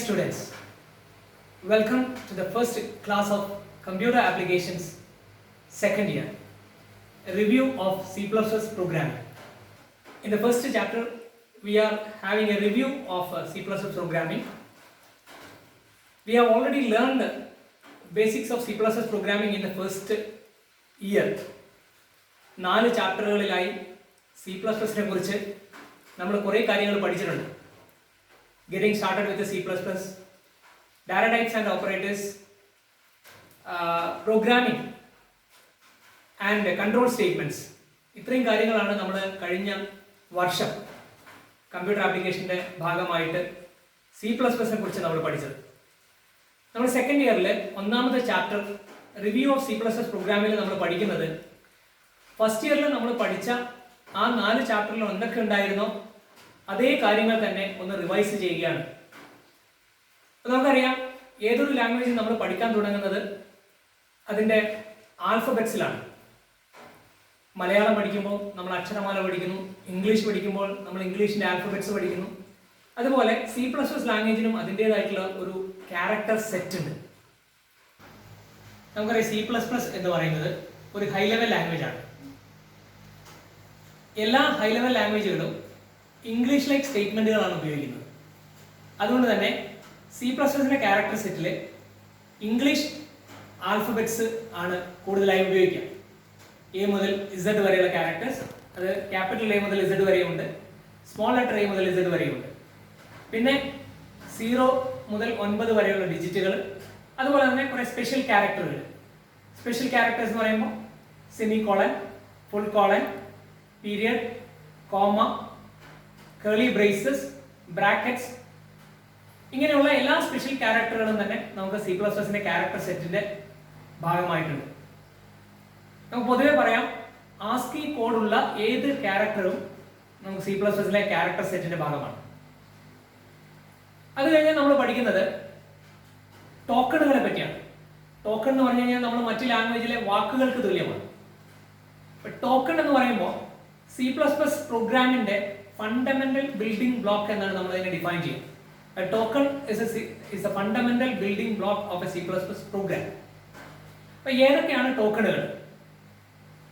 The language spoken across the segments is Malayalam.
students, welcome to the first class of Computer Applications second year, a review of C++ programming. In the first chapter, we are having a review of C++ programming. We have already learned the basics of C++ programming in the first year. 4 ചാപ്റ്ററുകളിലായി C++ നെ കുറിച്ച് നമ്മൾ കുറേ കാര്യങ്ങൾ പഠിച്ചിട്ടുണ്ട്. Getting started with the C++, data types and operators, programming and control statements. ഇത്രയും കാര്യങ്ങളാണ് നമ്മൾ കഴിഞ്ഞ വർഷം കമ്പ്യൂട്ടർ ആപ്ലിക്കേഷൻ്റെ ഭാഗമായിട്ട് C++ നെ കുറിച്ച് നമ്മൾ പഠിച്ചത്. നമ്മൾ സെക്കൻഡ് ഇയറിൽ ഒന്നാമത്തെ ചാപ്റ്റർ റിവ്യൂ ഓഫ് C++ പ്രോഗ്രാമിൽ നമ്മൾ പഠിക്കുന്നത് ഫസ്റ്റ് ഇയറിൽ നമ്മൾ പഠിച്ച ആ 4 ചാപ്റ്ററിൽ എന്തൊക്കെ ഉണ്ടായിരുന്നോ അതേ കാര്യങ്ങൾ തന്നെ ഒന്ന് റിവൈസ് ചെയ്യുകയാണ്. അപ്പോൾ നമുക്കറിയാം ഏതൊരു ലാംഗ്വേജ് നമ്മൾ പഠിക്കാൻ തുടങ്ങുന്നത് അതിൻ്റെ ആൽഫബറ്റ്സിലാണ്. മലയാളം പഠിക്കുമ്പോൾ നമ്മൾ അക്ഷരമാല പഠിക്കുന്നു, ഇംഗ്ലീഷ് പഠിക്കുമ്പോൾ നമ്മൾ ഇംഗ്ലീഷിൻ്റെ ആൽഫബറ്റ്സ് പഠിക്കുന്നു. അതുപോലെ C++ ലാംഗ്വേജിനും അതിൻ്റേതായിട്ടുള്ള ഒരു ക്യാരക്ടർ സെറ്റ് ഉണ്ട്. നമുക്കറിയാം C++ എന്ന് പറയുന്നത് ഒരു ഹൈ ലെവൽ ലാംഗ്വേജ് ആണ്. എല്ലാ ഹൈ ലെവൽ ലാംഗ്വേജുകളും ഇംഗ്ലീഷ് ലൈക്ക് സ്റ്റേറ്റ്മെൻറ്റുകളാണ് ഉപയോഗിക്കുന്നത്. അതുകൊണ്ട് തന്നെ C++ൻ്റെ ക്യാരക്ടർ സെറ്റിൽ ഇംഗ്ലീഷ് ആൽഫബറ്റ്സ് ആണ് കൂടുതലായി ഉപയോഗിക്കുക. A മുതൽ Z വരെയുള്ള ക്യാരക്ടേഴ്സ്, അത് ക്യാപിറ്റൽ A മുതൽ Z വരെയുണ്ട്, സ്മോൾ ലെറ്റർ A മുതൽ Z വരെയുണ്ട്. പിന്നെ 0 മുതൽ 9 വരെയുള്ള ഡിജിറ്റുകൾ, അതുപോലെ തന്നെ കുറേ സ്പെഷ്യൽ ക്യാരക്ടറുകൾ. സ്പെഷ്യൽ ക്യാരക്ടേഴ്സ് എന്ന് പറയുമ്പോൾ semi colon, full colon, period, comma, കേളി ബ്രേസസ്, ബ്രാക്കറ്റ്സ്, ഇങ്ങനെയുള്ള എല്ലാ സ്പെഷ്യൽ ക്യാരക്ടറുകളും തന്നെ നമുക്ക് C++ന്റെ ക്യാരക്ടർ സെറ്റിന്റെ ഭാഗമായിട്ടുണ്ട്. നമുക്ക് പൊതുവെ പറയാം ആസ്കി കോഡുള്ള ഏത് ക്യാരക്ടറും നമുക്ക് C++ലെ ക്യാരക്ടർ സെറ്റിന്റെ ഭാഗമാണ്. അത് കഴിഞ്ഞാൽ നമ്മൾ പഠിക്കുന്നത് ടോക്കണുകളെ പറ്റിയാണ്. ടോക്കൺ എന്ന് പറഞ്ഞു കഴിഞ്ഞാൽ നമ്മൾ മറ്റ് ലാംഗ്വേജിലെ വാക്കുകൾക്ക് തുല്യമാണ്. ടോക്കൺ എന്ന് പറയുമ്പോൾ C++ പ്രോഗ്രാമിന്റെ ഫണ്ടമെന്റൽ ബിൽഡിംഗ് ബ്ലോക്ക് എന്നാണ് നമ്മൾ അതിനെ ഡിഫൈൻ ചെയ്യുന്നത്. A token is a fundamental building block of a C++ program. അപ്പോൾ ഏതൊക്കെയാണ് ടോക്കണുകൾ?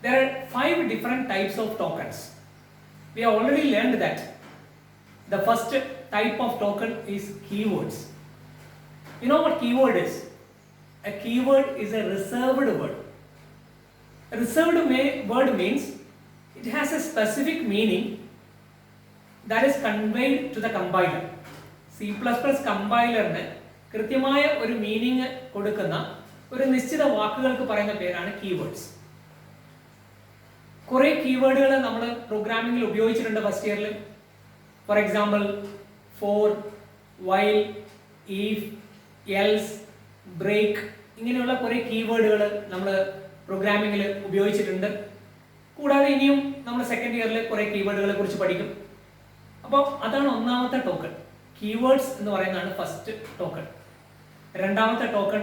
There are 5 different types of tokens. We have already learned that the first type of token is keywords. You know what keyword is? A keyword is a reserved word. A reserved word means it has a specific meaning that is conveyed to the compiler. C++ കമ്പൈലറിന് കൃത്യമായ ഒരു മീനിങ് കൊടുക്കുന്ന ഒരു നിശ്ചിത വാക്കുകൾക്ക് പറയുന്ന പേരാണ് കീവേഡ്സ്. കുറേ കീവേഡുകൾ നമ്മൾ പ്രോഗ്രാമിംഗിൽ ഉപയോഗിച്ചിട്ടുണ്ട് ഫസ്റ്റ് ഇയറിൽ. For example for, while, if, else, break, ഇങ്ങനെയുള്ള കുറേ കീവേഡുകൾ നമ്മൾ പ്രോഗ്രാമിംഗിൽ ഉപയോഗിച്ചിട്ടുണ്ട്. കൂടാതെ ഇനിയും നമ്മൾ സെക്കൻഡ് ഇയറിൽ കുറേ കീവേഡുകളെ കുറിച്ച് പഠിക്കും. അപ്പോൾ അതാണ് ഒന്നാമത്തെ ടോക്കൺ. കീവേഡ്സ് എന്ന് പറയുന്നതാണ് ഫസ്റ്റ് ടോക്കൺ. രണ്ടാമത്തെ ടോക്കൺ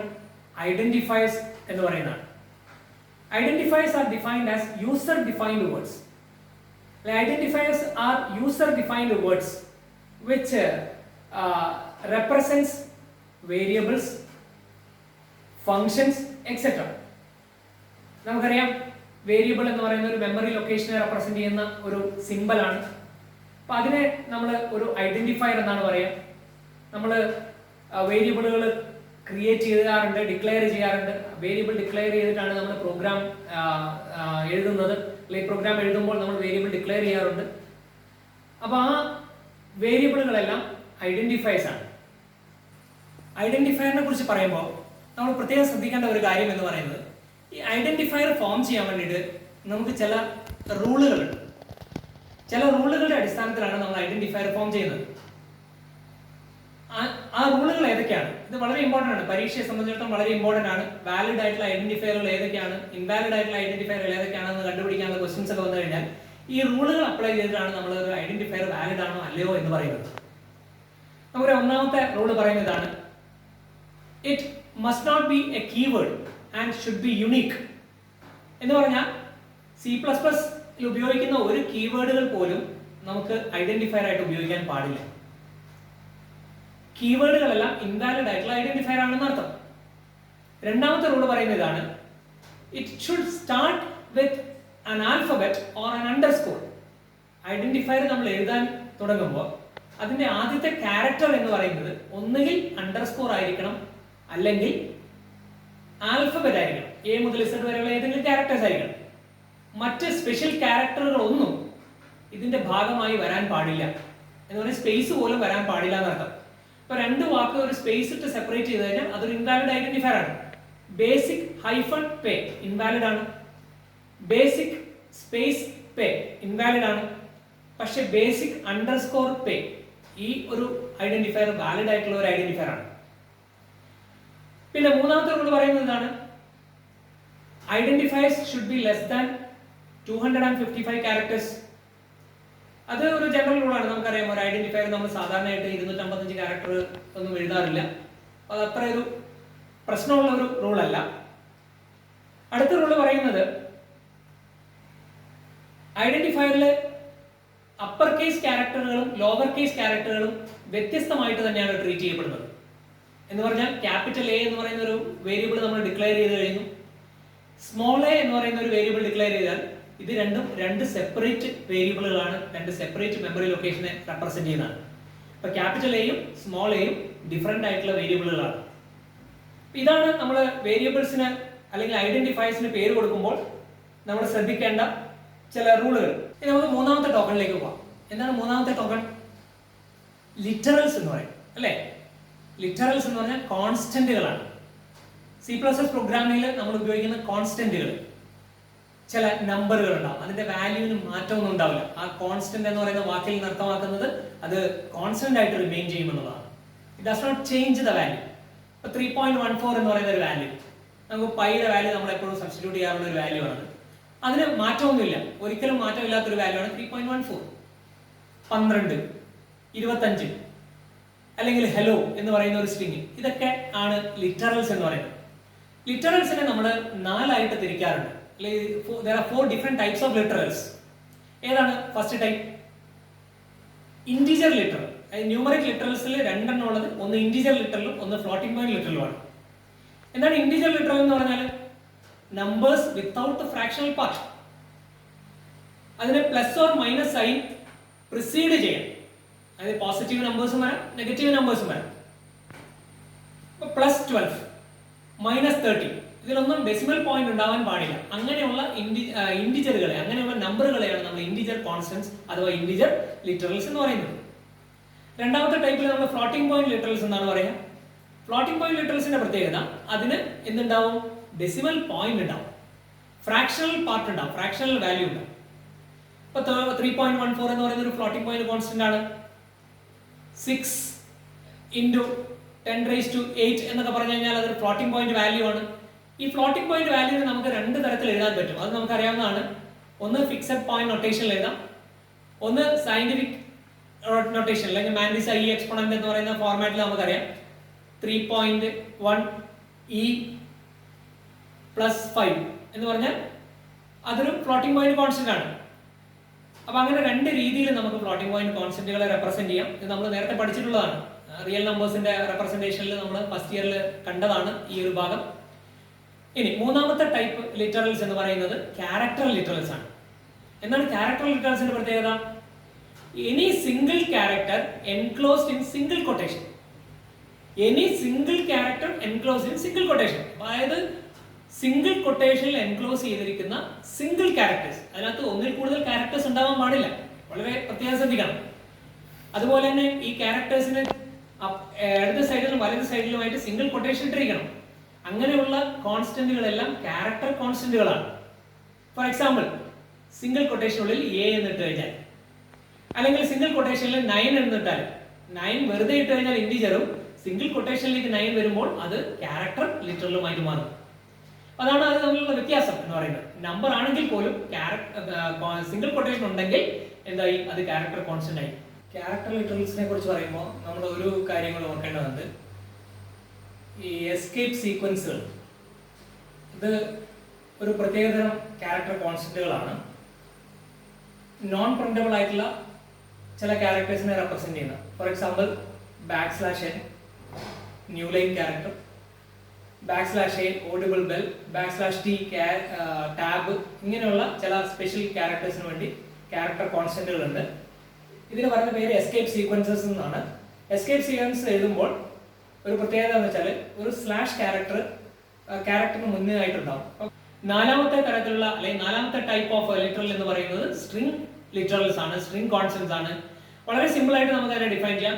ഐഡന്റിഫയേഴ്സ് എന്ന് പറയുന്നതാണ്. Identifiers are defined as user defined words. Identifiers are user defined words which represents variables, functions, etc. നമുക്കറിയാം വേരിയബിൾ എന്ന് പറയുന്ന ഒരു മെമ്മറി ലൊക്കേഷനെ റെപ്രസെന്റ് ചെയ്യുന്ന ഒരു സിമ്പലാണ്. അപ്പൊ അതിനെ നമ്മൾ ഒരു ഐഡന്റിഫയർ എന്നാണ് പറയുക. നമ്മൾ വേരിയബിളുകൾ ക്രിയേറ്റ് ചെയ്യാറുണ്ട്, ഡിക്ലെയർ ചെയ്യാറുണ്ട്. വേരിയബിൾ ഡിക്ലെയർ ചെയ്തിട്ടാണ് നമ്മൾ പ്രോഗ്രാം എഴുതുന്നത്, അല്ലെങ്കിൽ പ്രോഗ്രാം എഴുതുമ്പോൾ നമ്മൾ വേരിയബിൾ ഡിക്ലെയർ ചെയ്യാറുണ്ട്. അപ്പോൾ ആ വേരിയബിളുകളെല്ലാം ഐഡന്റിഫയേഴ്സ് ആണ്. ഐഡന്റിഫയറിനെ കുറിച്ച് പറയുമ്പോൾ നമ്മൾ പ്രത്യേകം ശ്രദ്ധിക്കേണ്ട ഒരു കാര്യം എന്ന് പറയുന്നത്, ഈ ഐഡന്റിഫയർ ഫോം ചെയ്യാൻ വേണ്ടിയിട്ട് നമുക്ക് ചില റൂളുകളുണ്ട്. ചില റൂളുകളുടെ അടിസ്ഥാനത്തിലാണ് നമ്മൾ ഐഡന്റിഫയർ ഫോം ചെയ്യുന്നത്. ആ റൂളുകൾ ഏതൊക്കെയാണ്? ഇത് വളരെ ഇമ്പോർട്ടൻ്റ് ആണ്, പരീക്ഷയെ സംബന്ധിച്ചിടത്തോളം വളരെ ഇമ്പോർട്ടൻ്റ് ആണ്. വാലിഡ് ആയിട്ടുള്ള ഐഡന്റിഫയറുകൾ ഏതൊക്കെയാണ്, ഇൻവാലിഡ് ആയിട്ടുള്ള ഐഡന്റിഫയറുകൾ ഏതൊക്കെയാണെന്ന് കണ്ടുപിടിക്കാനുള്ള ക്വസ്റ്റ്യൻസ് ഒക്കെ വന്നു കഴിഞ്ഞാൽ ഈ റൂളുകൾ അപ്ലൈ ചെയ്തിട്ടാണ് നമ്മൾ ഒരു ഐഡന്റിഫയർ വാലിഡ് ആണോ അല്ലയോ എന്ന് പറയുന്നത്. നമ്മുടെ ഒന്നാമത്തെ റൂൾ പറയുന്നത് ഇതാണ്: it must not be a keyword and should be unique. എന്ന് പറഞ്ഞാൽ C++ ഉപയോഗിക്കുന്ന ഒരു കീവേഡുകൾ പോലും നമുക്ക് ഐഡന്റിഫയർ ആയിട്ട് ഉപയോഗിക്കാൻ പാടില്ല. കീവേഡുകളെല്ലാം ഇൻവാലിഡ് ആയിട്ടുള്ള ഐഡന്റിഫയർ ആണെന്ന് അർത്ഥം. രണ്ടാമത്തെ റൂൾ പറയുന്നത് ഇതാണ്, it should start with an alphabet or an underscore. Identifier നമ്മൾ എഴുതാൻ തുടങ്ങുമ്പോൾ അതിന്റെ ആദ്യത്തെ ക്യാരക്ടർ എന്ന് പറയുന്നത് ഒന്നുകിൽ അണ്ടർസ്കോർ ആയിരിക്കണം, അല്ലെങ്കിൽ ആൽഫബറ്റ് ആയിരിക്കണം. എ മുതൽ ഇസഡ് വരെയുള്ള ഏതെങ്കിലും ക്യാരക്ടേഴ്സ് ആയിരിക്കണം. മറ്റ് സ്പെഷ്യൽ ക്യാരക്ടറുകൾ ഒന്നും ഇതിന്റെ ഭാഗമായി വരാൻ പാടില്ല. എന്ന് പറഞ്ഞാൽ സ്പേസ് പോലും വരാൻ പാടില്ല എന്നർത്ഥം. ഇപ്പൊ രണ്ട് വാക്ക് ഒരു സ്പേസ് ഇട്ട് സെപ്പറേറ്റ് ചെയ്ത് കഴിഞ്ഞാൽ അതൊരു ഇൻവാലിഡ് ഐഡന്റിഫയർ ആണ്. ബേസിക് ഹൈഫൺ പേ ഇൻവാലിഡ് ആണ്, ബേസിക് സ്പേസ് പേ ഇൻവാലിഡ് ആണ്. പക്ഷെ ബേസിക് അണ്ടർസ്കോർ പേ ഈ ഒരു ഐഡന്റിഫയർ വാലിഡ് ആയിട്ടുള്ള ഒരു ഐഡന്റിഫയർ ആണ്. പിന്നെ മൂന്നാമത്തെ റൂൾ പറയുന്നത് ഇതാണ്, identifiers should be less than 255 characters. അത് ഒരു ജനറൽ റൂളാണ്. നമുക്കറിയാം, ഒരു ഐഡന്റിഫയർ നമ്മൾ സാധാരണയായിട്ട് 255 ക്യാരക്ടർ ഒന്നും എഴുതാറില്ല. അത് അത്ര ഒരു പ്രശ്നമുള്ള ഒരു റൂളല്ല. അടുത്ത റൂള് പറയുന്നത്, ഐഡന്റിഫയറിലെ അപ്പർ കേസ് ക്യാരക്ടറുകളും ലോവർ കേസ് ക്യാരക്ടറുകളും വ്യത്യസ്തമായിട്ട് തന്നെയാണ് ട്രീറ്റ് ചെയ്യപ്പെടുന്നത്. എന്ന് പറഞ്ഞാൽ ക്യാപിറ്റൽ എ എന്ന് പറയുന്ന ഒരു വേരിയബിൾ നമ്മൾ ഡിക്ലെയർ ചെയ്ത് കഴിഞ്ഞു, സ്മോൾ എ എന്ന് പറയുന്ന ഒരു വേരിയബിൾ ഡിക്ലെയർ ചെയ്താൽ ഇത് രണ്ടും രണ്ട് സെപ്പറേറ്റ് വേരിയബിളുകളാണ്, രണ്ട് സെപ്പറേറ്റ് മെമ്മറി ലൊക്കേഷനെ റെപ്രസെന്റ് ചെയ്യുന്നതാണ്. ഇപ്പൊ ക്യാപിറ്റൽ എയും സ്മോൾ എയും ഡിഫറെന്റ് ആയിട്ടുള്ള വേരിയബിളുകളാണ്. ഇതാണ് നമ്മൾ വേരിയബിൾസിന് അല്ലെങ്കിൽ ഐഡന്റിഫയേഴ്സിന് പേര് കൊടുക്കുമ്പോൾ നമ്മൾ ശ്രദ്ധിക്കേണ്ട ചില റൂളുകൾ. ഇനി നമുക്ക് മൂന്നാമത്തെ ടോക്കണിലേക്ക് പോകാം. എന്താണ് മൂന്നാമത്തെ ടോക്കൺ? ലിറ്ററൽസ് എന്ന് പറയും, അല്ലേ? ലിറ്ററൽസ് എന്ന് പറഞ്ഞാൽ കോൺസ്റ്റന്റുകളാണ്. C++ പ്രോഗ്രാമിംഗിൽ നമ്മൾ ഉപയോഗിക്കുന്ന കോൺസ്റ്റന്റുകൾ, ചില നമ്പറുകൾ ഉണ്ടാവും, അതിന്റെ വാല്യൂവിന് മാറ്റമൊന്നും ഉണ്ടാവില്ല. ആ കോൺസ്റ്റന്റ് എന്ന് പറയുന്ന വാക്കിൽ നിന്ന് അർത്ഥമാക്കുന്നത് അത് കോൺസ്റ്റന്റ് ആയിട്ട് റിമെയിൻ ചെയ്യുമെന്നുള്ളതാണ്. It does not change the value. ഇപ്പൊ 3.14 എന്ന് പറയുന്ന ഒരു വാല്യൂ, നമുക്ക് പൈയുടെ വാല്യൂ നമ്മൾ എപ്പോഴും സബ്സ്റ്റിറ്റ്യൂട്ട് ചെയ്യാറുള്ള ഒരു വാല്യൂ ആണ്. അതിന് മാറ്റമൊന്നുമില്ല, ഒരിക്കലും മാറ്റമില്ലാത്തൊരു വാല്യൂ ആണ് 3.14. 12, 25 അല്ലെങ്കിൽ ഹലോ എന്ന് പറയുന്ന ഒരു സ്ട്രിങ്, ഇതൊക്കെ ആണ് ലിറ്ററൽസ് എന്ന് പറയുന്നത്. ലിറ്ററൽസിനെ നമ്മൾ 4 ആയിട്ട് തിരിക്കാറുണ്ട്. There are 4 different types of literals. ഏതാണ് first type? Integer literal. Numeric ലിറ്ററൽസിൽ രണ്ടെണ്ണം ഉള്ളത്, ഒന്ന് ഇന്റിജർ ലിറ്ററലും ഒന്ന് ഫ്ലോട്ടിംഗ് പോയിന്റ് ലിറ്ററലുമാണ്. എന്താണ് ഇന്റിജർ ലിറ്ററൽ എന്ന് പറഞ്ഞാൽ? Numbers without the fractional part. അതിന് plus or minus sign precede ചെയ്യാം. അതായത് പോസിറ്റീവ് നമ്പേഴ്സും വരാം, നെഗറ്റീവ് നമ്പേഴ്സും വരാം. +12, -30 ഇതിലൊന്നും ഡെസിമൽ പോയിന്റ് ഉണ്ടാവാൻ പാടില്ല. അങ്ങനെയുള്ള ഇന്റിജറുകളെ, അങ്ങനെയുള്ള നമ്പറുകളെയാണ് നമ്മൾ ഇന്റിജർ കോൺസ്റ്റന്റ്സ് അഥവാ ഇന്റിജർ ലിറ്ററൽസ് എന്ന് പറയുന്നത്. രണ്ടാമത്തെ ടൈപ്പിൽ നമ്മൾ ഫ്ലോട്ടിംഗ് പോയിന്റ് ലിറ്ററൽസ് എന്നാണ് പറയുക. ഫ്ലോട്ടിംഗ് പോയിന്റ് ലിറ്ററൽസിന്റെ പ്രത്യേകത, അതിന് എന്തുണ്ടാവും? ഡെസിമൽ പോയിന്റ് ഉണ്ടാവും, ഫ്രാക്ഷണൽ പാർട്ട് ഉണ്ടാവും, ഫ്രാക്ഷണൽ വാല്യൂ ഉണ്ടാവും. ഇപ്പൊ 3.14 എന്ന് പറയുന്ന ഒരു ഫ്ലോട്ടിംഗ് പോയിന്റ് കോൺസ്റ്റന്റ് ആണ്. 6 × 10⁸ എന്നൊക്കെ പറഞ്ഞു കഴിഞ്ഞാൽ അതൊരു ഫ്ലോട്ടിംഗ് പോയിന്റ് വാല്യൂ ആണ്. ഈ ഫ്ലോട്ടിംഗ് പോയിന്റ് വാല്യൂവിനെ നമുക്ക് രണ്ട് തരത്തിൽ എഴുതാൻ പറ്റും. അത് നമുക്ക് അറിയാവുന്നതാണ്. ഒന്ന് ഫിക്സഡ് പോയിന്റ് നൊട്ടേഷനിൽ എഴുതാം, ഒന്ന് സയന്റിഫിക് നൊട്ടേഷൻ അല്ലെങ്കിൽ മാൻഡിസ് ഐ എക്സ്പോണന്റ് എന്ന് പറയുന്ന ഫോർമാറ്റിൽ നമുക്കറിയാം. 3.1 e + 5 എന്ന് പറഞ്ഞാൽ അതൊരു ഫ്ലോട്ടിംഗ് പോയിന്റ് കോൺസ്റ്റന്റ് ആണ്. അപ്പൊ അങ്ങനെ രണ്ട് രീതിയിൽ നമുക്ക് ഫ്ലോട്ടിംഗ് പോയിന്റ് കോൺസ്റ്റന്റുകളെ റെപ്രസെന്റ് ചെയ്യാം. ഇത് നമ്മൾ നേരത്തെ പഠിച്ചിട്ടുള്ളതാണ്. റിയൽ നമ്പേഴ്സിന്റെ റെപ്രസെന്റേഷനിൽ നമ്മൾ ഫസ്റ്റ് ഇയറിൽ കണ്ടതാണ് ഈ ഒരു ഭാഗം. ഇനി മൂന്നാമത്തെ ടൈപ്പ് ലിറ്ററൽസ് എന്ന് പറയുന്നത് ക്യാരക്ടർ ലിറ്ററൽസ് ആണ്. എന്താണ് ക്യാരക്ടർ ലിറ്ററൽസിന്റെ പ്രത്യേകത? Any single character enclosed in single quotation. Any single character enclosed in single quotation. അതായത് സിംഗിൾ കൊട്ടേഷനിൽ എൻക്ലോസ് ചെയ്തിരിക്കുന്ന സിംഗിൾ ക്യാരക്ടേഴ്സ്. അതിനകത്ത് ഒന്നിൽ കൂടുതൽ ക്യാരക്ടേഴ്സ് ഉണ്ടാവാൻ പാടില്ല. വളരെ പ്രത്യേകം ശ്രദ്ധിക്കണം. അതുപോലെ തന്നെ ഈ ക്യാരക്ടേഴ്സിന് ഇടത് സൈഡിലും വലത് സൈഡിലുമായിട്ട് സിംഗിൾ കൊട്ടേഷൻ ഇട്ടിരിക്കണം. അങ്ങനെയുള്ള കോൺസ്റ്റന്റുകളെല്ലാം ക്യാരക്ടർ കോൺസ്റ്റന്റുകളാണ്. ഫോർ എക്സാമ്പിൾ, സിംഗിൾ കൊട്ടേഷനുള്ളിൽ എ എന്നിട്ട് കഴിഞ്ഞാൽ, അല്ലെങ്കിൽ സിംഗിൾ കൊട്ടേഷനിൽ 9 എന്നിട്ടാൽ, 9 വെറുതെ ഇട്ട് കഴിഞ്ഞാൽ ഇന്റിജറും, സിംഗിൾ കൊട്ടേഷനിലേക്ക് 9 വരുമ്പോൾ അത് ക്യാരക്ടർ ലിറ്ററലുമായിട്ട് മാറും. അതാണ് അത് തമ്മിലുള്ള വ്യത്യാസം എന്ന് പറയുന്നത്. നമ്പർ ആണെങ്കിൽ പോലും സിംഗിൾ കൊട്ടേഷൻ ഉണ്ടെങ്കിൽ എന്തായി? അത് ക്യാരക്ടർ കോൺസ്റ്റന്റ് ആയി. ക്യാരക്ടർ ലിറ്ററൽസിനെ കുറിച്ച് പറയുമ്പോൾ നമ്മൾ ഒരു കാര്യങ്ങൾ ഓർക്കേണ്ടതുണ്ട്. ഈ എസ്കേപ്പ് സീക്വൻസുകൾ, ഇത് ഒരു പ്രത്യേകതരം ക്യാരക്ടർ കോൺസ്റ്റന്റുകളാണ്. നോൺ പ്രിന്റബിൾ ആയിട്ടുള്ള ചില ക്യാരക്ടേഴ്സിനെ റെപ്രസെന്റ് ചെയ്യുന്നത്. For example \n new line character, \a audible bell, \t tab, ഇങ്ങനെയുള്ള ചില സ്പെഷ്യൽ ക്യാരക്ടേഴ്സിന് വേണ്ടി ക്യാരക്ടർ കോൺസ്റ്റന്റുകളുണ്ട്. ഇതിന് പറയുന്ന പേര് എസ്കേപ്പ് സീക്വൻസസ് എന്നാണ്. എസ്കേപ്പ് സീക്വൻസ് എഴുതുമ്പോൾ ഒരു പ്രത്യേകത എന്ന് വെച്ചാൽ ഒരു സ്ലാഷ് ക്യാരക്ടറിന് മുന്നേ ആയിട്ടുണ്ടാവും. നാലാമത്തെ തരത്തിലുള്ള അല്ലെങ്കിൽ നാലാമത്തെ ടൈപ്പ് ഓഫ് ലിറ്ററൽ എന്ന് പറയുന്നത് സ്ട്രിംഗ് ലിറ്ററൽസ് ആണ്, സ്ട്രിംഗ് കോൺസ്റ്റന്റ്സ് ആണ്. വളരെ സിമ്പിൾ ആയിട്ട് നമുക്ക് അതിനെ ഡിഫൈൻ ചെയ്യാം.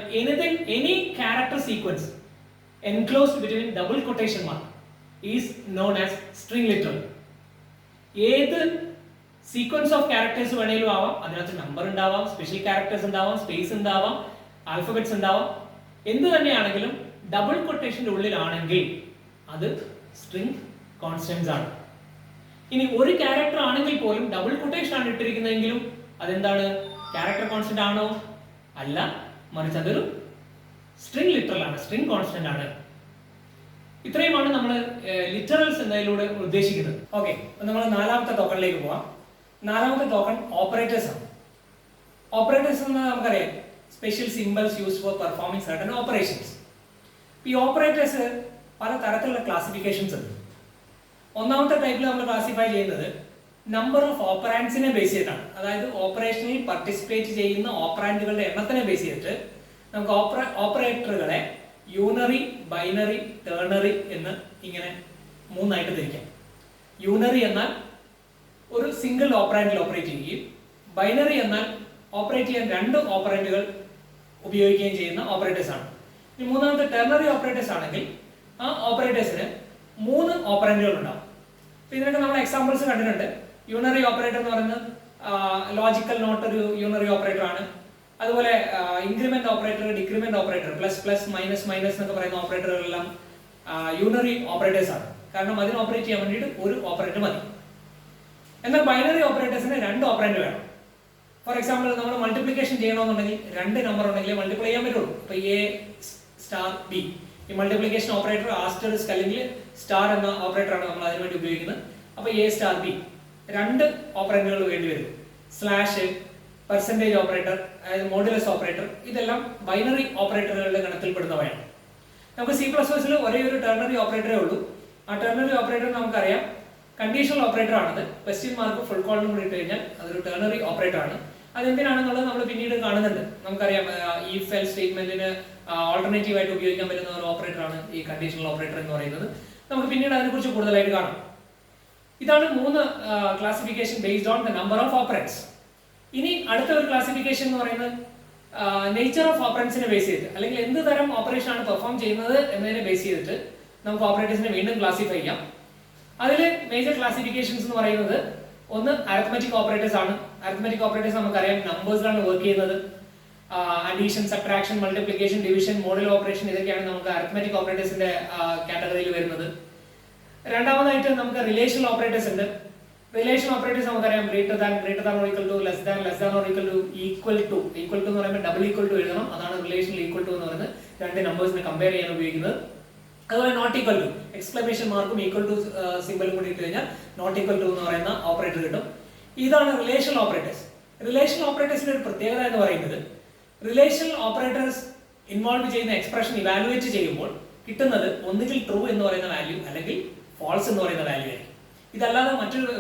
Any character sequence enclosed between double quotation mark is known as string literal. ഏത് സീക്വൻസ് ഓഫ് ക്യാരക്ടേഴ്സ് വേണേലും ആവാം, അതിനകത്ത് നമ്പർ ഉണ്ടാവാം, സ്പെഷ്യൽ ക്യാരക്ടേഴ്സ് ഉണ്ടാവാം, സ്പേസ് ഉണ്ടാവാം, ആൽഫബറ്റ്സ് ഉണ്ടാവാം, എന്ത് തന്നെയാണെങ്കിലും ഡബിൾ കൊട്ടേഷന്റെ ഉള്ളിലാണെങ്കിൽ അത് സ്ട്രിംഗ് കോൺസ്റ്റന്റ്സ് ആണ്. ഇനി ഒരു ക്യാരക്ടർ ആണെങ്കിൽ പോലും ഡബിൾ കൊട്ടേഷൻ ആണ് ഇട്ടിരിക്കുന്നതെങ്കിലും അതെന്താണ്, ക്യാരക്ടർ കോൺസ്റ്റന്റ് ആണോ? അല്ല, മറിച്ച് അതൊരു സ്ട്രിംഗ് ലിറ്ററൽ ആണ്, സ്ട്രിംഗ് കോൺസ്റ്റന്റ് ആണ്. ഇത്രയുമാണ് നമ്മൾ ലിറ്ററൽസ് എന്നതിലൂടെ ഉദ്ദേശിക്കുന്നത്. ഓക്കെ, നമ്മൾ നാലാമത്തെ ടോക്കണിലേക്ക് പോവാം. നാലാമത്തെ ടോക്കൺ ഓപ്പറേറ്റേഴ്സ് ആണ്. ഓപ്പറേറ്റേഴ്സ് എന്ന് നമുക്കറിയാം, special symbols used for performing certain operations. ഈ ഓപ്പറേറ്റേഴ്സ് പല തരത്തിലുള്ള ക്ലാസിഫിക്കേഷൻസ് ഉണ്ട്. ഒന്നാമത്തെ ടൈപ്പിൽ നമ്മൾ ക്ലാസിഫൈ ചെയ്യുന്നത് നമ്പർ ഓഫ് ഓപ്പറാൻഡ്സിനെ ബേസ് ചെയ്തിട്ടാണ്. അതായത് ഓപ്പറേഷനിൽ പാർട്ടിസിപ്പേറ്റ് ചെയ്യുന്ന ഓപ്പറാൻഡുകളുടെ എണ്ണത്തിനെ ബേസ് ചെയ്തിട്ട് നമുക്ക് ഓപ്പറേറ്ററുകളെ യൂണറി, ബൈനറി, ടേണറി എന്ന് ഇങ്ങനെ മൂന്നായിട്ട് തിരിക്കാം. യൂണറി എന്നാൽ ഒരു സിംഗിൾ ഓപ്പറാൻഡിൽ ഓപ്പറേറ്റ് ചെയ്യുകയും, ബൈനറി എന്നാൽ ഓപ്പറേറ്റ് ചെയ്യാൻ രണ്ട് ഓപ്പറൻറ്റുകൾ ഉപയോഗിക്കുകയും ചെയ്യുന്ന ഓപ്പറേറ്റേഴ്സ് ആണ്. ഇനി മൂന്നാമത്തെ ടെർണറി ഓപ്പറേറ്റേഴ്സ് ആണെങ്കിൽ ആ ഓപ്പറേറ്റേഴ്സിന് 3 ഓപ്പറൻറ്റുകൾ ഉണ്ടാവും. ഇതിനൊക്കെ നമ്മൾ എക്സാമ്പിൾസ് കണ്ടിട്ടുണ്ട്. യൂണറി ഓപ്പറേറ്റർ എന്ന് പറയുന്നത് ലോജിക്കൽ നോട്ട് ഒരു യൂണറി ഓപ്പറേറ്റർ ആണ്. അതുപോലെ increment operator, decrement operator, plus plus, minus minus എന്നൊക്കെ പറയുന്ന ഓപ്പറേറ്ററുകളെല്ലാം യൂണറി ഓപ്പറേറ്റേഴ്സ് ആണ്. കാരണം അതിന് ഓപ്പറേറ്റ് ചെയ്യാൻ വേണ്ടിയിട്ട് ഒരു ഓപ്പറേറ്റർ മതി. എന്നാൽ ബൈനറി ഓപ്പറേറ്റേഴ്സിന് 2 ഓപ്പറൻറ്റ് വേണം. ഫോർ എക്സാമ്പിൾ, നമ്മൾ മൾട്ടിപ്ലിക്കേഷൻ ചെയ്യണമെന്നുണ്ടെങ്കിൽ 2 നമ്പർ ഉണ്ടെങ്കിൽ മൾട്ടിപ്ലൈ ചെയ്യാൻ പറ്റുള്ളൂ. ഇപ്പൊ A*B, ഈ മൾട്ടിപ്ലിക്കേഷൻ ഓപ്പറേറ്റർ ആസ്റ്ററിസ്ക് അല്ലെങ്കിൽ സ്റ്റാർ എന്ന ഓപ്പറേറ്റർ ആണ് നമ്മൾ അതിനുവേണ്ടി ഉപയോഗിക്കുന്നത്. അപ്പൊ A*B 2 ഓപ്പറൻറ്റുകൾ വേണ്ടി വരും. സ്ലാഷ്, പെർസെന്റേജ് ഓപ്പറേറ്റർ, അതായത് മോഡുലസ് ഓപ്പറേറ്റർ, ഇതെല്ലാം ബൈനറി ഓപ്പറേറ്ററുകളുടെ ഗണത്തിൽപ്പെടുന്നവയാണ്. നമുക്ക് C++ൽ ഒരേ ഒരു ടെർണറി ഓപ്പറേറ്ററേ ഉള്ളൂ. ആ ടെർണറി ഓപ്പറേറ്റർ നമുക്കറിയാം കണ്ടീഷണൽ ഓപ്പറേറ്റർ ആണത്. ക്വസ്റ്റ്യൻ മാർക്ക് ഫുൾ കോളം കൂടി ഇട്ട് കഴിഞ്ഞാൽ അതൊരു ടെർണറി ഓപ്പറേറ്റർ ആണ്. അതെന്തിനാണെന്നുള്ളത് നമ്മൾ പിന്നീട് കാണുന്നുണ്ട്. നമുക്കറിയാം ഇഫ് എൽസ് സ്റ്റേറ്റ്മെന്റിന് ആൾട്ടർനേറ്റീവ് ആയിട്ട് ഉപയോഗിക്കാൻ പറ്റുന്ന ഒരു ഓപ്പറേറ്റർ ആണ് ഈ കണ്ടീഷണൽ ഓപ്പറേറ്റർ എന്ന് പറയുന്നത്. നമുക്ക് പിന്നീട് അതിനെക്കുറിച്ച് കൂടുതലായിട്ട് കാണാം. ഇതാണ് 3 classification based on the number of operands. ഇനി അടുത്ത ഒരു ക്ലാസിഫിക്കേഷൻ എന്ന് പറയുന്നത് നേച്ചർ ഓഫ് ഓപ്പറൻസിനെ ബേസ് ചെയ്തിട്ട്, അല്ലെങ്കിൽ എന്ത് തരം ഓപ്പറേഷൻ ആണ് പെർഫോം ചെയ്യുന്നത് എന്നതിനെ ബേസ് ചെയ്തിട്ട് നമുക്ക് ഓപ്പറേറ്റേഴ്സിനെ വീണ്ടും ക്ലാസിഫൈ ചെയ്യാം. അതിൽ മേജർ ക്ലാസിഫിക്കേഷൻസ് എന്ന് പറയുന്നത് ഒന്ന് അരിത്മെറ്റിക് ഓപ്പറേറ്റേഴ്സ് ആണ്. അരിത്മെറ്റിക് ഓപ്പറേറ്റേഴ്സ് നമുക്കറിയാം നമ്പേഴ്സിലാണ് വർക്ക് ചെയ്യുന്നത്. Addition, subtraction, multiplication, division, model operation, ഇതൊക്കെയാണ് നമുക്ക് അരിത്മെറ്റിക് ഓപ്പറേറ്റേഴ്സിന്റെ കാറ്റഗറിയിൽ വരുന്നത്. രണ്ടാമതായിട്ട് നമുക്ക് റിലേഷണൽ ഓപ്പറേറ്റേഴ്സ് ഉണ്ട്. റിലേഷൻ ഓപ്പറേറ്റേഴ്സ് നമുക്കറിയാം greater than or equal to, less than or equal to, equal to എന്ന് പറയുമ്പോൾ ഡബിൾ ഈക്വൽ ടു എഴുതണം. അതാണ് റിലേഷനിൽ ഈക്വൽ ടു എന്ന് പറയുന്നത്. 2 നമ്പേഴ്സിനെ കമ്പയർ ചെയ്യാൻ ഉപയോഗിക്കുന്നത്. അതുപോലെ നോട്ട് ഈക്വൽ ടു, എക്സ്ക്ലമേഷൻ മാർക്കും ഈക്വൽ ടു സിംബലും കൂടി ഇട്ട് കഴിഞ്ഞാൽ നോട്ട് ഈക്വൽ ടു എന്ന് പറയുന്ന ഓപ്പറേറ്റർ കിട്ടും. ഇതാണ് റിലേഷണൽ ഓപ്പറേറ്റേഴ്സ്. റിലേഷണൽ ഓപ്പറേറ്റേഴ്സിന്റെ ഒരു പ്രത്യേകത എന്ന് പറയുന്നത് റിലേഷണൽ ഓപ്പറേറ്റേഴ്സ് ഇൻവോൾവ് ചെയ്യുന്ന എക്സ്പ്രഷൻ ഇവാലുവേറ്റ് ചെയ്യുമ്പോൾ കിട്ടുന്നത് ഒന്നുകിൽ ട്രൂ എന്ന് പറയുന്ന വാല്യൂ അല്ലെങ്കിൽ ഫാൾസ് എന്ന് പറയുന്ന വാല്യൂ ആയിരിക്കും. ഇതല്ലാതെ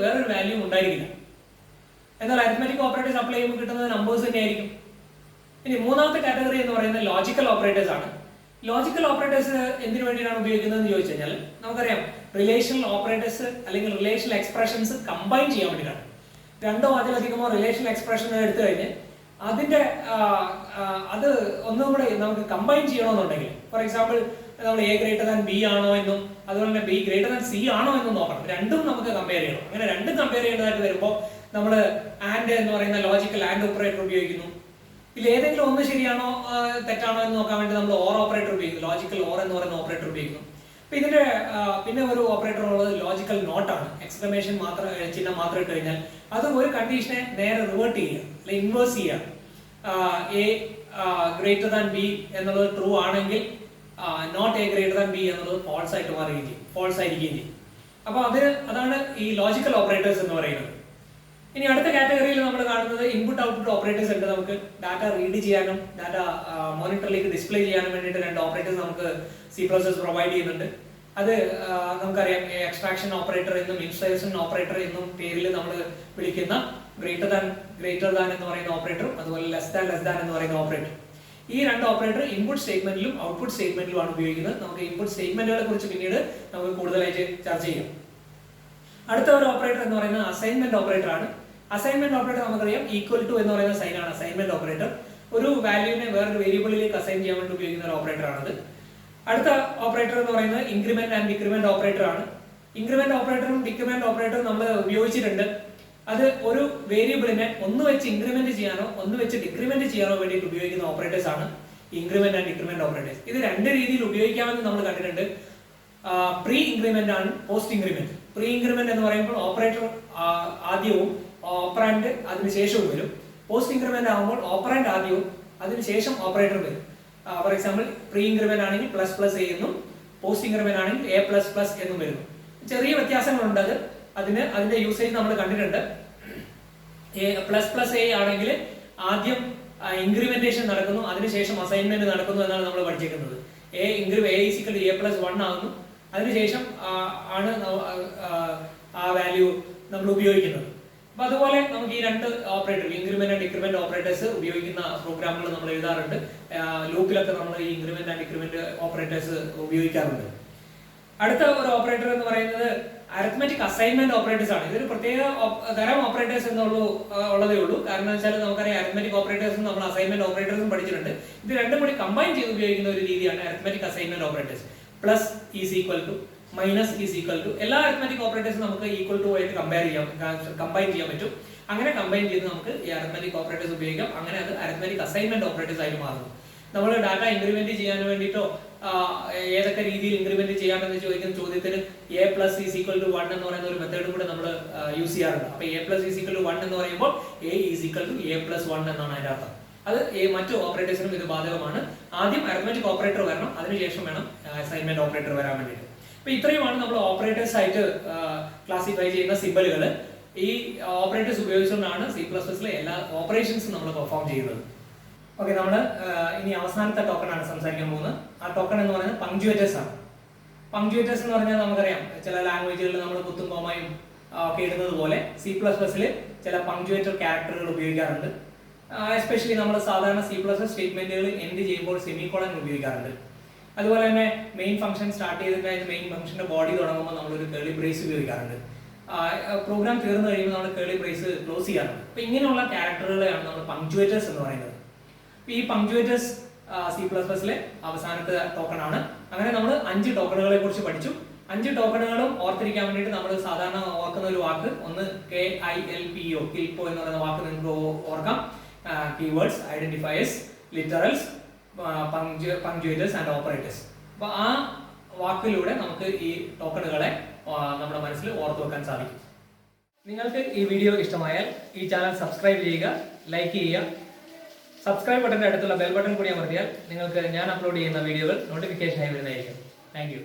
വേറൊരു വാല്യൂ ഉണ്ടായിരിക്കില്ല. എന്നാൽ അരിത്മെറ്റിക് ഓപ്പറേറ്റേഴ്സ് അപ്ലൈ ചെയ്യുമ്പോൾ കിട്ടുന്നത് നമ്പേഴ്സ് തന്നെയായിരിക്കും. ഇനി മൂന്നാമത്തെ കാറ്റഗറി എന്ന് പറയുന്നത് ലോജിക്കൽ ഓപ്പറേറ്റേഴ്സ് ആണ്. ലോജിക്കൽ ഓപ്പറേറ്റേഴ്സ് എന്തിനു വേണ്ടിയാണ് ഉപയോഗിക്കുന്നത് എന്ന് ചോദിച്ചു കഴിഞ്ഞാൽ നമുക്കറിയാം റിലേഷണൽ ഓപ്പറേറ്റേഴ്സ് അല്ലെങ്കിൽ റിലേഷണൽ എക്സ്പ്രഷൻസ് കമ്പൈൻ ചെയ്യാൻ വേണ്ടിയിട്ടാണ്. 2 അതിലധികമോ റിലേഷണൽ എക്സ്പ്രഷൻ എടുത്തു കഴിഞ്ഞ് അത് ഒന്നും കൂടെ നമുക്ക് കമ്പൈൻ ചെയ്യണമെന്നുണ്ടെങ്കിൽ, ഫോർ എക്സാമ്പിൾ നമ്മൾ A ഗ്രേറ്റർ ദാൻ B ആണോ എന്നും അതുപോലെ തന്നെ B ഗ്രേറ്റർ ദാൻ C ആണോ എന്നും നോക്കണം. രണ്ടും നമുക്ക് കമ്പയർ ചെയ്യണം. അങ്ങനെ രണ്ടും കമ്പയർ ചെയ്യേണ്ടതായിട്ട് വരുമ്പോൾ നമ്മൾ ആൻഡ് എന്ന് പറയുന്ന ലോജിക്കൽ ആൻഡ് ഓപ്പറേറ്റർ ഉപയോഗിക്കുന്നു. ഇതിൽ ഏതെങ്കിലും ഒന്ന് ശരിയാണോ തെറ്റാണോ എന്ന് നോക്കാൻ വേണ്ടി നമ്മൾ ഓർ ഓപ്പറേറ്റർ ഉപയോഗിക്കുന്നു. ലോജിക്കൽ ഓർ എന്ന് പറയുന്ന ഓപ്പറേറ്റർ ഉപയോഗിക്കുന്നു. അപ്പൊ ഇതിന്റെ പിന്നെ ഒരു ഓപ്പറേറ്റർ ഉള്ളത് ലോജിക്കൽ നോട്ടാണ്. എക്സ്ക്ലമേഷൻ ചിഹ്നം മാത്രം ഇട്ട് കഴിഞ്ഞാൽ അത് ഒരു കണ്ടീഷനെ നേരെ റിവേർട്ട് ചെയ്യുക, അല്ലെങ്കിൽ ഇൻവേഴ്സ് ചെയ്യുക. A ഗ്രേറ്റർ ദാൻ B എന്നുള്ളത് ട്രൂ ആണെങ്കിൽ not A greater than B എന്നുള്ളത് ഫാൾസ് ആയിട്ട് മാറുകയും ചെയ്യും, ഫാൾസ് ആയിരിക്കുകയും ചെയ്യും. അപ്പൊ അതാണ് ഈ ലോജിക്കൽ ഓപ്പറേറ്റേഴ്സ് എന്ന് പറയുന്നത്. ഇനി അടുത്ത കാറ്റഗറിയിൽ നമ്മൾ കാണുന്നത് ഇൻപുട്ട് ഔട്ട്പുട്ട് ഓപ്പറേറ്റേഴ്സ് ഉണ്ട്. നമുക്ക് ഡാറ്റ റീഡ് ചെയ്യാനും ഡാറ്റ മോണിറ്ററിലേക്ക് ഡിസ്പ്ലേ ചെയ്യാനും വേണ്ടിയിട്ട് 2 ഓപ്പറേറ്റേഴ്സ് നമുക്ക് C++ പ്രൊവൈഡ് ചെയ്യുന്നുണ്ട്. അത് നമുക്കറിയാം, എക്സ്ട്രാക്ഷൻ ഓപ്പറേറ്റർ എന്നും ഇൻസേർഷൻ ഓപ്പറേറ്റർ എന്നും പേരിൽ നമ്മൾ വിളിക്കുന്ന ഗ്രേറ്റർ ദാൻ എന്ന് പറയുന്ന ഓപ്പറേറ്ററും അതുപോലെ ലെസ് ദാൻ എന്ന് പറയുന്ന ഓപ്പറേറ്റർ. ഈ 2 ഓപ്പറേറ്റർ ഇൻപുട്ട് സ്റ്റേറ്റ്മെന്റിലും ഔട്ട്പുട്ട് സ്റ്റേറ്റ്മെന്റിലുമാണ് ഉപയോഗിക്കുന്നത്. നമുക്ക് ഇൻപുട്ട് സ്റ്റേറ്റ്മെന്റുകളെ കുറിച്ച് പിന്നീട് നമുക്ക് കൂടുതലായിട്ട് ചർച്ച ചെയ്യാം. അടുത്ത ഒരു ഓപ്പറേറ്റർ എന്ന് പറയുന്നത് അസൈൻമെന്റ് ഓപ്പറേറ്റർ ആണ്. അസൈൻമെന്റ് ഓപ്പറേറ്റർ നമുക്കറിയാം ഈക്വൽ ടു എന്ന് പറയുന്ന സൈൻ ആണ് അസൈൻമെന്റ് ഓപ്പറേറ്റർ. ഒരു വാല്യൂവിനെ വേറൊരു വേരിയബിളിലേക്ക് അസൈൻ ചെയ്യാൻ വേണ്ടി ഉപയോഗിക്കുന്ന ഒരു ഓപ്പറേറ്റർ ആണത്. അടുത്ത ഓപ്പറേറ്റർ എന്ന് പറയുന്നത് ഇൻക്രിമെന്റ് ആൻഡ് ഡിക്രിമെന്റ് ഓപ്പറേറ്റർ ആണ്. ഇൻക്രിമെന്റ് ഓപ്പറേറ്ററും ഡിക്രിമെന്റ് ഓപ്പറേറ്ററും നമ്മൾ ഉപയോഗിച്ചിട്ടുണ്ട്. അത് ഒരു വേരിയബിളിനെ ഒന്ന് വെച്ച് ഇൻക്രിമെന്റ് ചെയ്യാനോ ഒന്ന് വെച്ച് ഡിക്രിമെന്റ് ചെയ്യാനോ വേണ്ടിയിട്ട് ഉപയോഗിക്കുന്ന ഓപ്പറേറ്റേഴ്സ് ആണ് ഇൻക്രിമെന്റ് ആൻഡ് ഡിക്രിമെന്റ് ഓപ്പറേറ്റേഴ്സ്. ഇത് 2 രീതിയിൽ ഉപയോഗിക്കാമെന്ന് നമ്മൾ കണ്ടിട്ടുണ്ട്. പ്രീ ഇൻക്രിമെന്റ് ആണ് പോസ്റ്റ് ഇൻക്രിമെന്റ്. പ്രീ ഇൻക്രിമെന്റ് എന്ന് പറയുമ്പോൾ ഓപ്പറേറ്റർ ആദ്യവും ഓപ്പറാൻഡ് അതിനുശേഷവും വരും. പോസ്റ്റ് ഇൻക്രിമെന്റ് ആകുമ്പോൾ ഓപ്പറാൻഡ് ആദ്യവും അതിനുശേഷം ഓപ്പറേറ്റർ വരും. ഫോർ എക്സാമ്പിൾ, പ്രീ ഇൻക്രിമെന്റ് ആണെങ്കിൽ ++a എന്നും പോസ്റ്റ് ഇൻക്രിമെന്റ് ആണെങ്കിൽ a++ എന്നും വരുന്നു. ചെറിയ വ്യത്യാസങ്ങളുണ്ട്. അതിന്റെ യൂസേജ് നമ്മൾ കണ്ടിട്ടുണ്ട്. ++a ആണെങ്കിൽ ആദ്യം ഇൻക്രിമെന്റേഷൻ നടക്കുന്നു, അതിനുശേഷം അസൈൻമെന്റ് നടക്കുന്നു എന്നാണ് നമ്മൾ പഠിച്ചിരിക്കുന്നത്. a=a+1 ആകുന്നു, അതിനുശേഷം ആണ് ആ വാല്യൂ നമ്മൾ ഉപയോഗിക്കുന്നത്. അപ്പൊ അതുപോലെ നമുക്ക് ഈ 2 operator increment and decrement operators ഉപയോഗിക്കുന്ന പ്രോഗ്രാമുകൾ നമ്മൾ എഴുതാറുണ്ട്. ലൂപ്പിലൊക്കെ നമ്മൾ ഈ ഇൻക്രിമെന്റ് ആൻഡ് ഡിക്രിമെന്റ് ഓപ്പറേറ്റേഴ്സ് ഉപയോഗിക്കാറുണ്ട്. അടുത്ത ഒരു ഓപ്പറേറ്റർ എന്ന് പറയുന്നത് അരിത്മെറ്റിക് അസൈൻമെന്റ് ഓപ്പറേറ്റേഴ്സ് ആണ്. ഇതൊരു പ്രത്യേക തരം ഓപ്പറേറ്റേഴ്സ് ഉള്ളതേ ഉള്ളൂ. കാരണം എന്ന് വെച്ചാൽ നമുക്കറിയാം, അരിത്മെറ്റിക് ഓപ്പറേറ്റേഴ്സും നമ്മൾ അസൈൻമെന്റ് ഓപ്പറേറ്റേഴ്സും പഠിച്ചിട്ടുണ്ട്. ഇത് രണ്ടും കൂടി കമ്പൈൻ ചെയ്ത് ഉപയോഗിക്കുന്ന ഒരു രീതിയാണ് arithmetic assignment operators. Plus is equal to, minus is equal to, എല്ലാ അരിത്മെറ്റിക് ഓപ്പറേറ്റേഴ്സും നമുക്ക് ഈക്വൽ ടു ആയിട്ട് കമ്പൈൻ ചെയ്യാൻ പറ്റും. അങ്ങനെ കമ്പൈൻ ചെയ്ത് നമുക്ക് ഈ അരിത്മെറ്റിക് ഓപ്പറേറ്റേഴ്സ് ഉപയോഗിക്കാം. അങ്ങനെ അത് അരിത്മെറ്റിക് അസൈൻമെന്റ് ഓപ്പറേറ്റേഴ്സ് ആയിട്ട് മാറുന്നു. നമ്മൾ ഡാറ്റ ഇൻക്രിമെന്റ് ചെയ്യാൻ വേണ്ടിയിട്ടോ ഏതൊക്കെ രീതിയിൽ ഇൻക്രിമെന്റ് ചെയ്യാമെന്ന് ചോദിക്കുന്ന ചോദ്യത്തിന് a+=1 എന്ന് പറയുന്ന ഒരു മെത്തേഡും കൂടെ നമ്മൾ യൂസ് ചെയ്യാറുണ്ട്. അപ്പൊ a+=1 എന്ന് പറയുമ്പോൾ a+1 എന്നാണ് അതിന്റെ അർത്ഥം. അത് മറ്റു ഓപ്പറേറ്റേഴ്സിനും ഇത് ബാധകമാണ്. ആദ്യം അരിത്മെറ്റിക് ഓപ്പറേറ്റർ വരണം, അതിനുശേഷം വേണം അസൈൻമെന്റ് ഓപ്പറേറ്റർ വരാൻ വേണ്ടിയിട്ട്. അപ്പൊ ഇത്രയുമാണ് നമ്മൾ ഓപ്പറേറ്റേഴ്സ് ആയിട്ട് ക്ലാസിഫൈ ചെയ്യുന്ന സിമ്പലുകൾ. ഈ ഓപ്പറേറ്റേഴ്സ് ഉപയോഗിച്ചുകൊണ്ടാണ് C++ലെ എല്ലാ ഓപ്പറേഷൻസും നമ്മൾ പെർഫോം ചെയ്യുന്നത്. ഓക്കെ, നമ്മൾ ഇനി അവസാനത്തെ ടോക്കൺ ആണ് സംസാരിക്കാൻ പോകുന്നത്. ആ ടോക്കൺ എന്ന് പറയുന്നത് പങ്ക്ച്വേറ്റേഴ്സ് ആണ്. പങ്ക്ച്വേറ്റേഴ്സ് എന്ന് പറഞ്ഞാൽ നമുക്കറിയാം, ചില ലാംഗ്വേജുകളിൽ നമ്മൾ കുത്തും കോമയും ഒക്കെ ഇടുന്നത് പോലെ C++ൽ ചില പങ്ക്ച്വേറ്റർ ക്യാരക്ടറുകൾ ഉപയോഗിക്കാറുണ്ട്. എസ്പെഷ്യലി നമ്മൾ സാധാരണ C++ സ്റ്റേറ്റ്മെന്റുകൾ എൻഡ് ചെയ്യുമ്പോൾ സെമിക്കോളൻ ഉപയോഗിക്കാറുണ്ട്. അതുപോലെ തന്നെ മെയിൻ ഫംഗ്ഷൻ സ്റ്റാർട്ട് ചെയ്തിട്ട് മെയിൻ ഫംഗ്ഷന്റെ ബോഡി തുടങ്ങുമ്പോൾ നമ്മളൊരു കേളി ബ്രേസ് ഉപയോഗിക്കാറുണ്ട്. പ്രോഗ്രാം തീർന്നു കഴിയുമ്പോൾ നമ്മൾ കേളി ബ്രേസ് ക്ലോസ് ചെയ്യാറുണ്ട്. അപ്പൊ ഇങ്ങനെയുള്ള ക്യാരക്ടറുകളെയാണ് നമ്മൾ പങ്ക്ച്വേറ്റേഴ്സ് എന്ന് പറയുന്നത്. ഈ പങ്ക്ച്വേറ്റേഴ്സ് C++ലെ അവസാനത്തെ ടോക്കൺ ആണ്. അങ്ങനെ നമ്മൾ 5 ടോക്കണുകളെ കുറിച്ച് പഠിച്ചു. 5 ടോക്കണുകളും ഓർത്തിരിക്കാൻ വേണ്ടിയിട്ട് നമ്മൾ സാധാരണ ഓർക്കുന്ന ഒരു വാക്ക്, ഒന്ന് KILPO, കിൽപോ എന്ന് പറയുന്ന വാക്ക് നിങ്ങൾക്ക് ഓർക്കാം. Keywords, identifiers, literals, punctuators and operators. അപ്പൊ ആ വാക്കിലൂടെ നമുക്ക് ഈ ടോക്കണുകളെ നമ്മുടെ മനസ്സിൽ ഓർത്തു വെക്കാൻ സാധിക്കും. നിങ്ങൾക്ക് ഈ വീഡിയോ ഇഷ്ടമായാൽ ഈ ചാനൽ സബ്സ്ക്രൈബ് ചെയ്യുക, ലൈക്ക് ചെയ്യുക. സബ്സ്ക്രൈബ് ബട്ടന്റെ അടുത്തുള്ള ബെൽ ബട്ടൺ കൂടി അമർത്തിയാൽ നിങ്ങൾക്ക് ഞാൻ അപ്ലോഡ് ചെയ്യുന്ന വീഡിയോകൾ നോട്ടിഫിക്കേഷൻ ആയി വരുന്നതായിരിക്കും. Thank you.